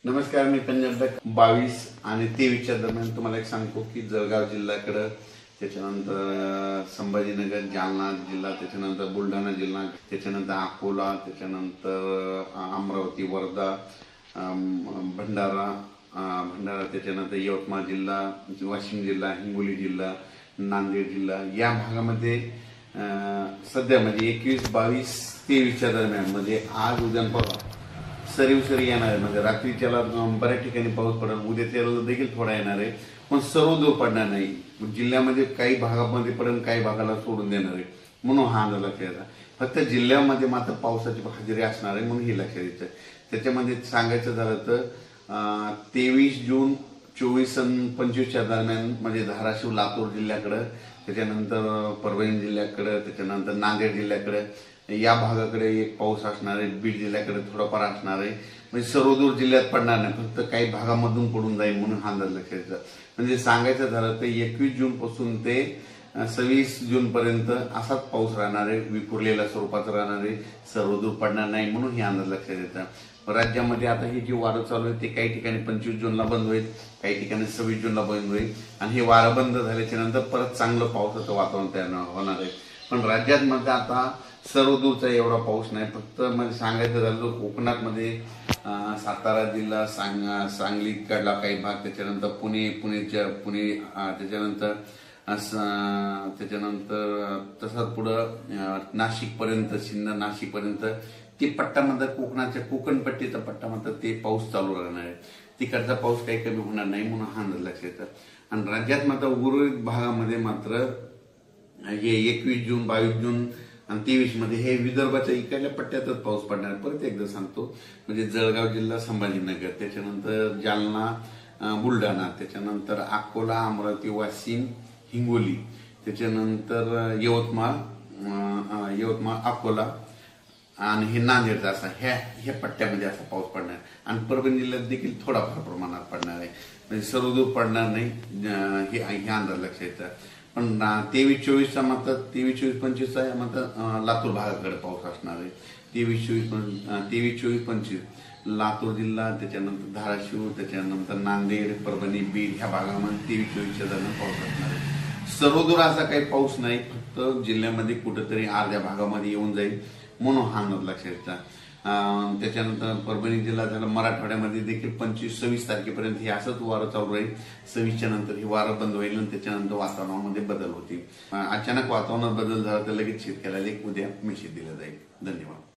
नमस्कार, मी पंजाब 22 आणि 23च्या दरम्यान तुम्हाला एक सांगतो की जळगाव जिल्ह्याकडे, त्याच्यानंतर संभाजीनगर, जालना जिल्हा, त्याच्यानंतर बुलढाणा जिल्हा, त्याच्यानंतर अकोला, त्याच्यानंतर अमरावती, वर्धा, भंडारा, त्याच्यानंतर यवतमाळ जिल्हा, वाशिम जिल्हा, हिंगोली जिल्हा, नांदेड जिल्हा या भागामध्ये सध्या म्हणजे 21, 22, 23च्या दरम्यान म्हणजे आज उद्या परवा सरी येणार आहे. म्हणजे रात्रीच्याला बऱ्याच ठिकाणी पाऊस पडेल, उद्या त्याला देखील थोडा येणार आहे, पण सर्वदूर पडणार नाही. जिल्ह्यामध्ये काही भागामध्ये पडेल, काही भागाला सोडून देणार आहे, म्हणून हा अंदाज लक्षात घ्यायचा. फक्त जिल्ह्यामध्ये मात्र पावसाची हजेरी असणार आहे, म्हणून हे लक्षात घ्यायचं. त्याच्यामध्ये सांगायचं झालं तर 23 जून 24 आणि 25च्या दरम्यान म्हणजे धाराशिव, लातूर जिल्ह्याकडे, त्याच्यानंतर परभणी जिल्ह्याकडे, त्याच्यानंतर नांदेड जिल्ह्याकडे या भागाकडे एक पाऊस असणार आहे. बीड जिल्ह्याकडे थोडाफार असणार आहे. म्हणजे सर्वदूर जिल्ह्यात पडणार नाही, फक्त काही भागामधून पडून जाईल, म्हणून हा अंदाज लक्षात घ्यायचा. म्हणजे सांगायचं झालं तर 21 जून पासून ते 26 जून पर्यंत असाच पाऊस राहणार आहे, विखुरलेल्या स्वरूपाचा राहणार आहे, सर्वदूर पडणार नाही, म्हणून हे अंदाज लक्षात घ्यायचा. राज्यामध्ये आता ही जी वारं चालू आहे ते काही ठिकाणी 25 जूनला बंद होईल, काही ठिकाणी 26 जूनला बंद होईल, आणि हे वारं बंद झाल्याच्या नंतर परत चांगलं पावसाचं वातावरण तयार होणार आहे. पण राज्यात मध्ये आता सर्वदूरचा एवढा पाऊस नाही. फक्त म्हणजे सांगायचं झालं तर कोकणात मध्ये सातारा जिल्हा, सांगली कडला काही भाग, त्याच्यानंतर पुणे, त्याच्यानंतर तसंच पुढं नाशिक पर्यंत, सिन्नर, नाशिक पर्यंत ते पट्ट्यामध्ये कोकणाच्या कोकणपट्टीचा पट्टा मात्र ते पाऊस चालू राहणार आहे. तिकडचा पाऊस काही कमी होणार नाही, म्हणून हा अंदाज लक्षात येतात. आणि राज्यात मात्र उर्वरित भागामध्ये मात्र हे 21 जून, 22 जून आणि 23 मध्ये हे विदर्भाच्या इकडल्या पट्ट्यातच पाऊस पडणार. परत एकदा सांगतो, म्हणजे जळगाव जिल्हा, संभाजीनगर, त्याच्यानंतर जालना, बुलढाणा, त्याच्यानंतर अकोला, अमरावती, वाशिम, हिंगोली, त्याच्यानंतर यवतमाळ, अकोला आणि हे नांदेडचा असा ह्या पट्ट्यामध्ये असा पाऊस पडणार. आणि परभणी जिल्ह्यात देखील थोडाफार प्रमाणात पडणार आहे, म्हणजे सर्वदूर पडणार नाही, हे अंदाज लक्षात येतात. पण 23, 24चा मात्र 23, 24, 25चा मात्र लातूर भागाकडे पाऊस असणार आहे. 23, 24, 25 लातूर जिल्हा, त्याच्यानंतर धाराशिव, त्याच्यानंतर नांदेड, परभणी, बीड ह्या भागामध्ये 23, 24च्या दरम्यान पाऊस असणार आहे. सर्वदूर असा काही पाऊस नाही, फक्त जिल्ह्यामध्ये कुठेतरी अर्ध्या भागामध्ये येऊन जाईल, म्हणून हा अंदाज लक्षात येतात. त्याच्यानंतर परभणी जिल्हा झाला, मराठवाड्यामध्ये देखील 25, 26 तारखेपर्यंत हे असंच वारं चालू राहील. 26च्या नंतर हे वारं बंद होईल आणि त्याच्यानंतर वातावरणामध्ये बदल होतील. अचानक वातावरणात बदल झाला तर लगेच शेतकऱ्याला एक उद्या मेसेज दिला जाईल. धन्यवाद.